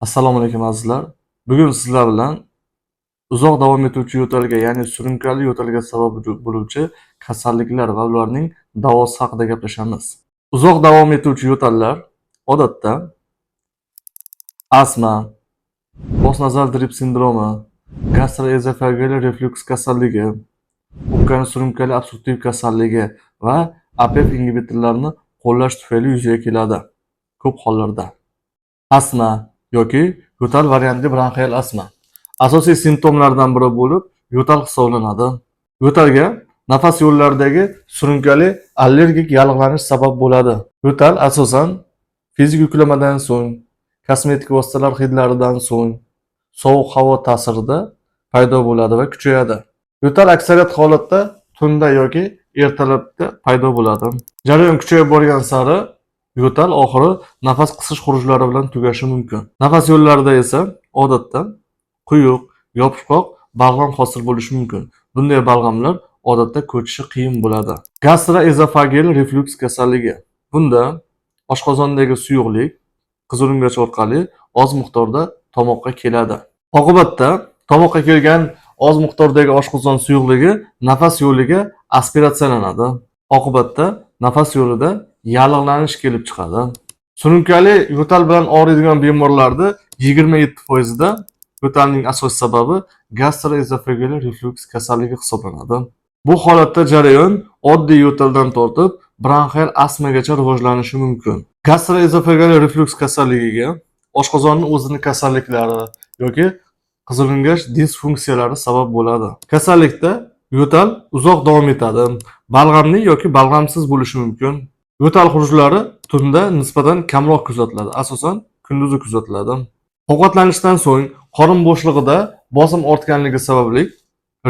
Assalomu alaykum azizlar. Bugun sizlar bilan uzoq davom etuvchi yo'talga, ya'ni surunkali yo'talga sabab bo'luvchi kasalliklar va ularning davosi haqida gaplashamiz. Uzoq davom etuvchi yo'tallar odatda astma, postnazal drip sindromi, gastroezofageal reflyuks kasalligi, o'pkani surunkali obstruktiv kasalligi va APF ingibitorlarini qo'llash tufayli yuzaga keladi. Ko'p hollarda astma yoki yo'tal variantli bronxial astma asosiy simptomlardan biri bo'lib, yo'tal hisoblanadi. Yo'talga nafas yo'llaridagi surunkali allergik yallig'lanish sabab bo'ladi. Yo'tal asosan fizik yuklamadan so'ng, kosmetik vositalar hidlaridan so'ng, sovuq havo ta'sirida paydo bo'ladi va kuchayadi. Yo'tal aksariyat holatda tunda yoki ertalabda paydo bo'ladi. Jarayon kuchayib borgan sari yo'tal oxiri nafas qisish xurujlari bilan tugashi mumkin. Nafas yo'llarida esa odatda quyuq, yopishqoq balg'am hosil bo'lishi mumkin. Bunday balg'amlar odatda ko'chishi qiyin bo'ladi. Gastroezofageal reflyuks kasalligi. Bunda oshqozondagi suyuqlik qizilo'ngach orqali oz miqdorda tomoqqa keladi. Oqibatda tomoqqa kelgan oz miqdordagi oshqozon suyuqligi nafas yo'liga aspiratsiyalanadi. Oqibatda nafas yo'lida yallig'lanish kelib chiqadi. Surunkali yo'tal bilan og'riydigan bemorlarda 27% da yo'talning asosiy sababi gastroezofageal reflyuks kasalligi hisoblanadi. Bu holatda jarayon oddiy yo'taldan tortib bronxial astmagacha rivojlanishi mumkin. Gastroezofageal reflyuks kasalligiga oshqozonning o'zini kasalliklari yoki qizilo'ngach disfunksiyalari sabab bo'ladi. Kasallikda yo'tal uzoq davom etadi. Balg'amli yoki balg'amsiz bo'lishi mumkin. Yo'tal xurujlari tunda nisbatan kamroq kuzatiladi. Asosan kunduzi kuzatiladi. Ovqatlanishdan so'ng qorin bo'shlig'ida bosim ortganligi sababli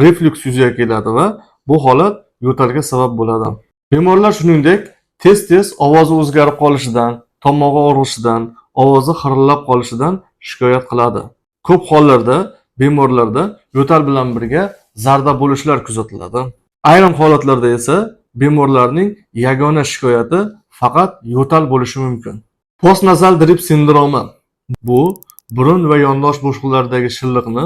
reflyuks yuzaga keladi va bu holat yo'talga sabab bo'ladi. Bemorlar shuningdek tez-tez ovozi o'zgarib qolishidan, tomog'i og'rishidan, ovozi xirillab qolishidan shikoyat qiladi. Ko'p hollarda bemorlarda yo'tal bilan birga zarda bo'lishlar kuzatiladi. Ayrim holatlarda esa bemorlarning yagona shikoyati faqat yo'tal bo'lishi mumkin. Postnazal drip sindromi bu burun va yondosh bo'shliqlaridagi shilliqni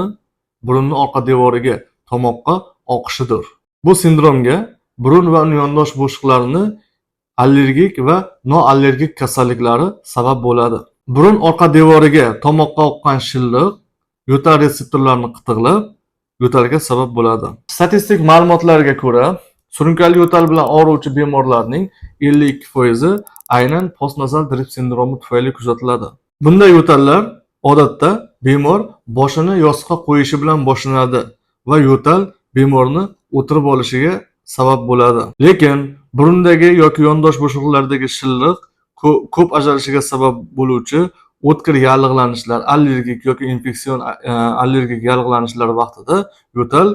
burunning orqa devoriga, tomoqqa oqishidir. Bu sindromga burun va yondosh bo'shliqlarini allergik va noallergik kasalliklari sabab bo'ladi. Burun orqa devoriga, tomoqqa oqqan shilliq yo'tal retseptorlarini qitiqlab, yo'talga sabab bo'ladi. Statistik ma'lumotlarga ko'ra, surunkali yo'tal bilan og'ruvchi bemorlarning 52% aynan postnazal drip sindromi tufayli kuzatiladi. Bunday yo'tallar odatda bemor boshini yostiqqa qo'yishi bilan boshlanadi va yo'tal bemorni o'tirib olishiga sabab bo'ladi. Lekin burundagi yoki yondosh bo'shliqlaridagi shilliq ko'p ajralishiga sabab bo'luvchi o'tkir yallig'lanishlar, allergik yoki infeksion allergik yallig'lanishlar vaqtida yo'tal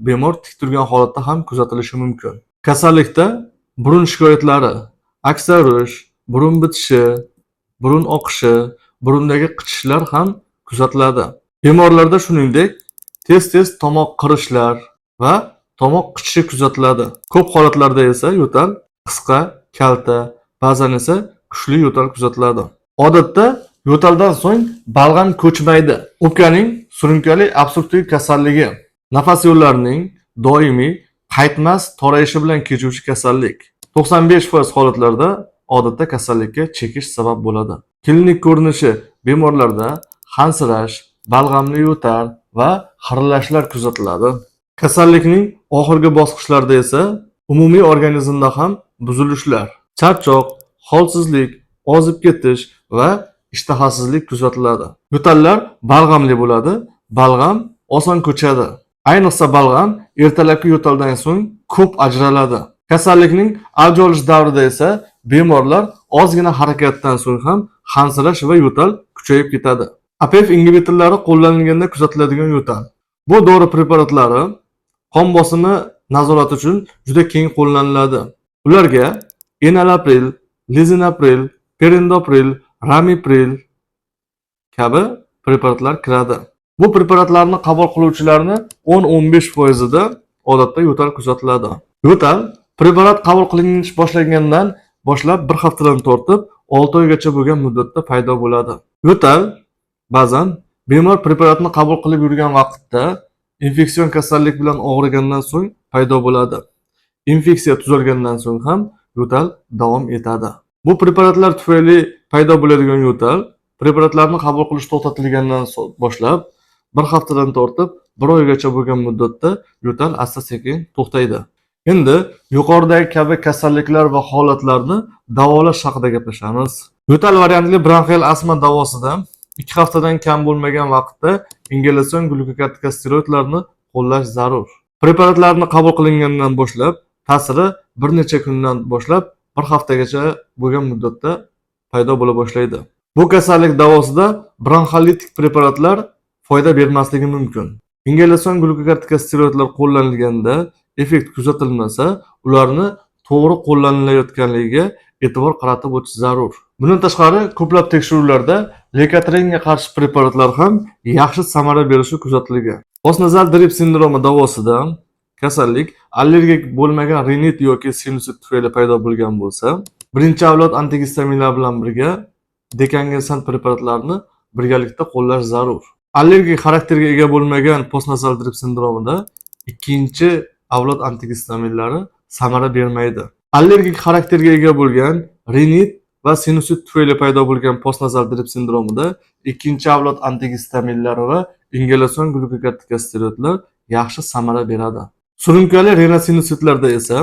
bemor tik turgan holatda ham kuzatilishi mumkin. Kasallikda burun shikoyatlari, aksarish, burun bitishi, burun oqishi, burundagi qichishlar ham kuzatiladi. Bemorlarda shuningdek tez-tez tomoq qirishlar va tomoq qichishi kuzatiladi. Ko'p holatlarda esa yo'tal qisqa, kalta, ba'zan esa kuchli yo'tal kuzatiladi. Odatda yo'taldan so'ng balg'am ko'chmaydi. O'pkaning surunkali obstruktiv kasalligi nafas yo'llarining doimiy qaytmas torayishi bilan kechuvchi kasallik. 95% holatlarda odatda kasallikka chekish sabab bo'ladi. Klinik ko'rinishi bemorlarda hansirash, balg'amli yo'tal va xirillashlar kuzatiladi. Kasallikning oxirgi bosqichlarida esa umumiy organizmda ham buzilishlar, charchoq, holsizlik, ozib ketish va ishtahasizlik kuzatiladi. Yo'tallar balg'amli bo'ladi, balg'am oson ko'chadi. Ayniqsa balg'am ertalabki yo'taldan so'ng ko'p ajraladi. Kasallikning avj olish davrida esa bemorlar ozgina harakatdan so'ng ham hansirash va yo'tal kuchayib ketadi. APF ingibitorlari qo'llanilganda kuzatiladigan yo'tal. Bu dori preparatlari qon bosimi nazorati uchun juda keng qo'llaniladi. Ularga enalapril, lisinopril, perindopril, ramipril kabi preparatlar kiradi. Bu preparatlarni qabul qiluvchilarning 10-15% da odatda yo'tal kuzatiladi. Yo'tal preparat qabul qilinish boshlangandan boshlab 1 haftadan tortib 6 oygacha bo'lgan muddatda paydo bo'ladi. Yo'tal Ba'zan bemor preparatni qabul qilib yurgan vaqtda infeksion kasallik bilan og'rigandan so'ng paydo bo'ladi. Infeksiya tuzalgandan so'ng ham yo'tal davom etadi. Bu preparatlar tufayli paydo bo'ladigan yo'tal preparatlarni qabul qilish to'xtatilgandan boshlab bir haftadan tortib bir oygacha bo'lgan muddatda yo'tal asta-sekin to'xtaydi. Endi yuqoridagi kabi kasalliklar va holatlarni davolash haqida gaplashamiz. Yo'tal variantli bronxial astma davosida 2 haftadan kam bo'lmagan vaqtda ingalyatsion glykokortikosteroidlarni qo'llash zarur. Preparatlarni qabul qilingandan boshlab ta'siri bir necha kundan boshlab bir haftagacha bo'lgan muddatda paydo bo'la boshlaydi. Bu kasallik davosida bronxolitik preparatlar foyda bermasligi mumkin. Ingalyatsion glykokortikosteroidlar qo'llanilganda effekt kuzatilmasa, ularni to'g'ri qo'llanilayotganligiga e'tibor qaratib o'tish zarur. Bundan tashqari, ko'plab tekshiruvlarda lekotringa qarshi preparatlar ham yaxshi samara berishi kuzatilgan. Postnazal drip sindromi davosida kasallik allergik bo'lmagan rinit yoki sinusit tufayli paydo bo'lgan bo'lsa, birinchi avlod antigistaminlar bilan birga dekangersan preparatlarini birgalikda qo'llash zarur. Allergik xarakterga ega bo'lmagan postnazal drip sindromida ikkinchi avlod antigistaminlari samara bermaydi. Allergik xarakterga ega bo'lgan rinit va sinusit tufayli paydo bo'lgan postnazal drip sindromida ikkinchi avlod antigistaminlari va ingalyatsion glykokortikosteroidlar yaxshi samara beradi. Surunkali rinosinusitlarda esa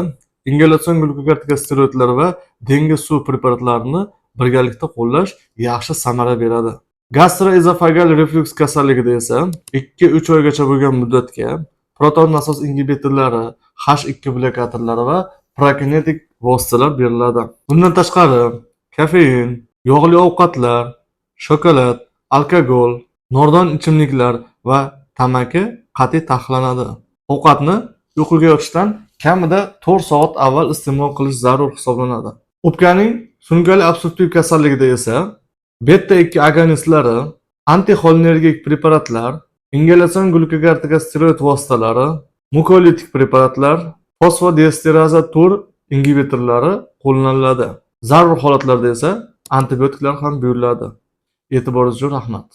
ingalyatsion glykokortikosteroidlar va dengiz suv preparatlarini birgalikda qo'llash yaxshi samara beradi. Gastroezofagal reflyuks kasalligida esa 2-3 oygacha bo'lgan muddatga proton nasos ingibitorlari, H2 blokatorlari va prokinetik vositalar beriladi. Bundan tashqari, kofein, yog'li ovqatlar, shokolad, alkogol, nordon ichimliklar va tamaki qat'iy taqiqlanadi. Ovqatni uyquga yotishdan kamida 4 soat avval iste'mol qilish zarur hisoblanadi. O'pkaning surunkali obstruktiv kasalligida esa beta 2 agonistlari, antixolinergik preparatlar, ingalyatsion glykokortikosteroid vositalari, mukolitik preparatlar, fosfodiesteraza tur ingibitorlari qo'llaniladi. Zarur holatlarda esa antibiotiklar ham buyuriladi. E'tiboringiz uchun rahmat.